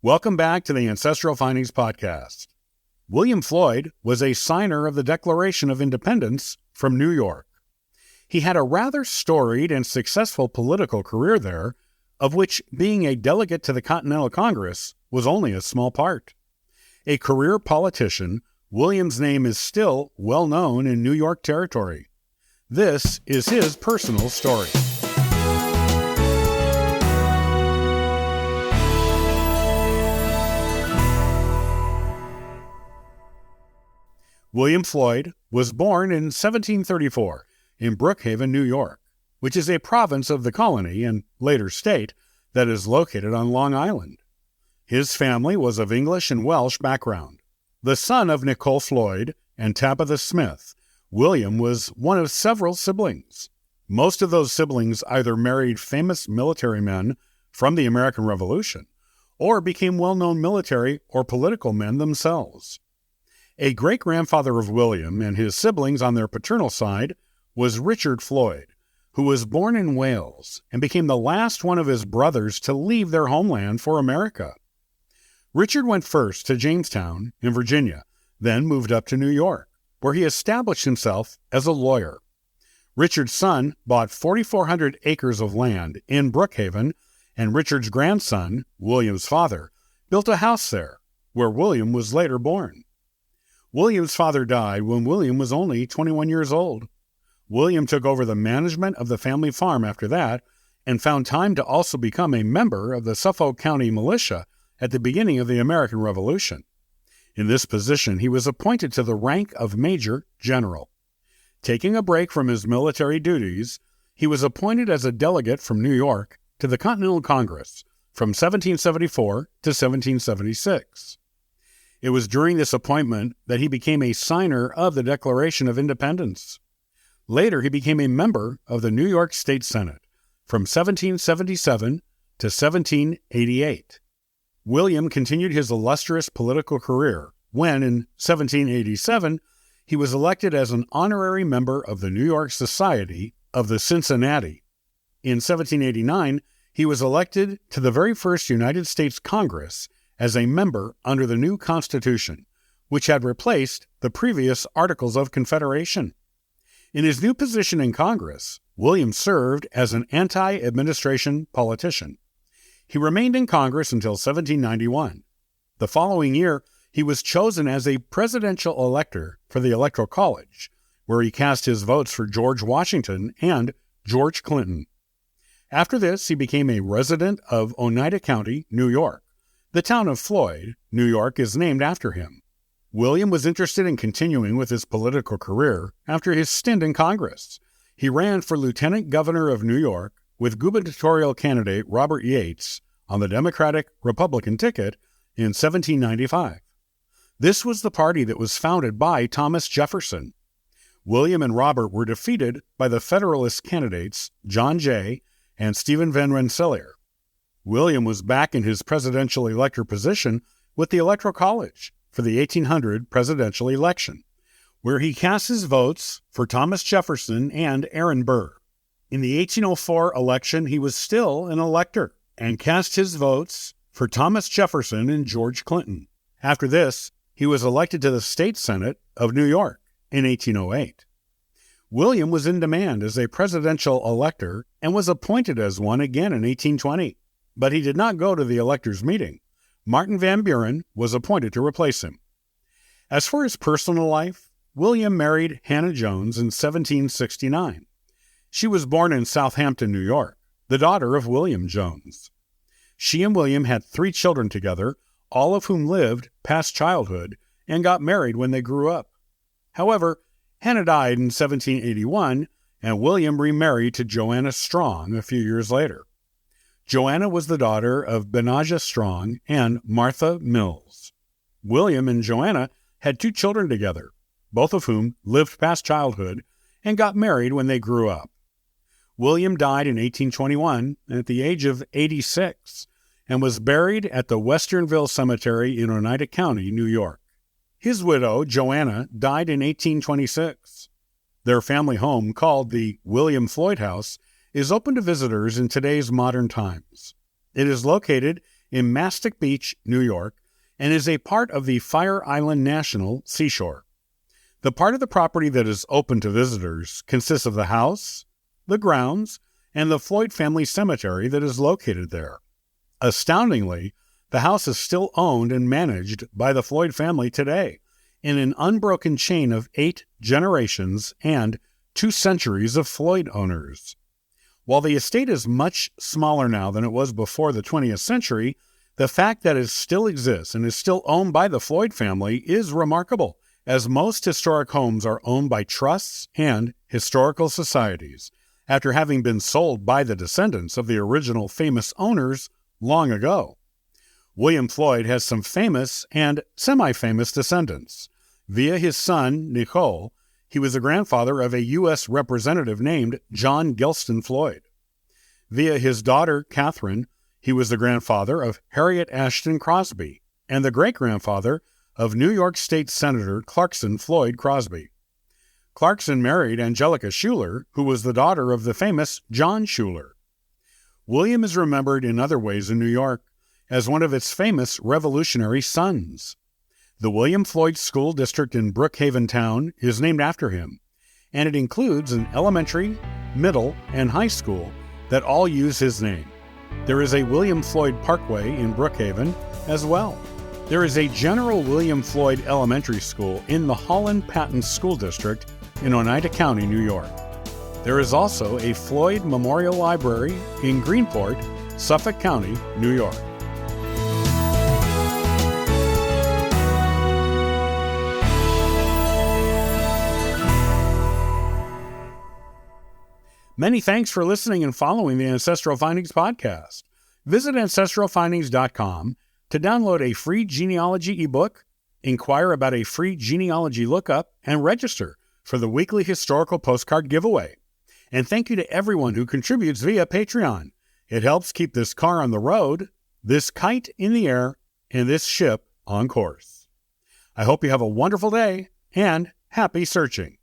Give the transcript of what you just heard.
Welcome back to the Ancestral Findings Podcast. William Floyd was a signer of the Declaration of Independence from New York. He had a rather storied and successful political career there, of which being a delegate to the Continental Congress was only a small part. A career politician, William's name is still well known in New York territory. This is his personal story. William Floyd was born in 1734 in Brookhaven, New York, which is a province of the colony and later state that is located on Long Island. His family was of English and Welsh background. The son of Nicole Floyd and Tabitha Smith, William was one of several siblings. Most of those siblings either married famous military men from the American Revolution or became well-known military or political men themselves. A great-grandfather of William and his siblings on their paternal side was Richard Floyd, who was born in Wales and became the last one of his brothers to leave their homeland for America. Richard went first to Jamestown in Virginia, then moved up to New York, where he established himself as a lawyer. Richard's son bought 4,400 acres of land in Brookhaven, and Richard's grandson, William's father, built a house there, where William was later born. William's father died when William was only 21 years old. William took over the management of the family farm after that and found time to also become a member of the Suffolk County Militia at the beginning of the American Revolution. In this position, he was appointed to the rank of Major General. Taking a break from his military duties, he was appointed as a delegate from New York to the Continental Congress from 1774 to 1776. It was during this appointment that he became a signer of the Declaration of Independence. Later, he became a member of the New York State Senate from 1777 to 1788. William continued his illustrious political career when, in 1787, he was elected as an honorary member of the New York Society of the Cincinnati. In 1789, he was elected to the very first United States Congress as a member under the new Constitution, which had replaced the previous Articles of Confederation. In his new position in Congress, William served as an anti-administration politician. He remained in Congress until 1791. The following year, he was chosen as a presidential elector for the Electoral College, where he cast his votes for George Washington and George Clinton. After this, he became a resident of Oneida County, New York. The town of Floyd, New York, is named after him. William was interested in continuing with his political career after his stint in Congress. He ran for lieutenant governor of New York with gubernatorial candidate Robert Yates on the Democratic-Republican ticket in 1795. This was the party that was founded by Thomas Jefferson. William and Robert were defeated by the Federalist candidates John Jay and Stephen Van Rensselaer. William was back in his presidential elector position with the Electoral College for the 1800 presidential election, where he cast his votes for Thomas Jefferson and Aaron Burr. In the 1804 election, he was still an elector and cast his votes for Thomas Jefferson and George Clinton. After this, he was elected to the State Senate of New York in 1808. William was in demand as a presidential elector and was appointed as one again in 1820. But he did not go to the electors' meeting. Martin Van Buren was appointed to replace him. As for his personal life, William married Hannah Jones in 1769. She was born in Southampton, New York, the daughter of William Jones. She and William had 3 children together, all of whom lived past childhood and got married when they grew up. However, Hannah died in 1781, and William remarried to Joanna Strong a few years later. Joanna was the daughter of Benajah Strong and Martha Mills. William and Joanna had 2 children together, both of whom lived past childhood and got married when they grew up. William died in 1821 at the age of 86 and was buried at the Westernville Cemetery in Oneida County, New York. His widow, Joanna, died in 1826. Their family home, called the William Floyd House, is open to visitors in today's modern times. It is located in Mastic Beach, New York, and is a part of the Fire Island National Seashore. The part of the property that is open to visitors consists of the house, the grounds, and the Floyd family cemetery that is located there. Astoundingly, the house is still owned and managed by the Floyd family today, in an unbroken chain of 8 generations and 2 centuries of Floyd owners. While the estate is much smaller now than it was before the 20th century, the fact that it still exists and is still owned by the Floyd family is remarkable, as most historic homes are owned by trusts and historical societies, after having been sold by the descendants of the original famous owners long ago. William Floyd has some famous and semi-famous descendants. Via his son, Nicole, he was the grandfather of a U.S. representative named John Gelston Floyd. Via his daughter, Catherine, he was the grandfather of Harriet Ashton Crosby and the great-grandfather of New York State Senator Clarkson Floyd Crosby. Clarkson married Angelica Schuler, who was the daughter of the famous John Schuler. William is remembered in other ways in New York as one of its famous revolutionary sons. The William Floyd School District in Brookhaven Town is named after him, and it includes an elementary, middle, and high school that all use his name. There is a William Floyd Parkway in Brookhaven as well. There is a General William Floyd Elementary School in the Holland-Patton School District in Oneida County, New York. There is also a Floyd Memorial Library in Greenport, Suffolk County, New York. Many thanks for listening and following the Ancestral Findings podcast. Visit ancestralfindings.com to download a free genealogy ebook, inquire about a free genealogy lookup, and register for the weekly historical postcard giveaway. And thank you to everyone who contributes via Patreon. It helps keep this car on the road, this kite in the air, and this ship on course. I hope you have a wonderful day and happy searching.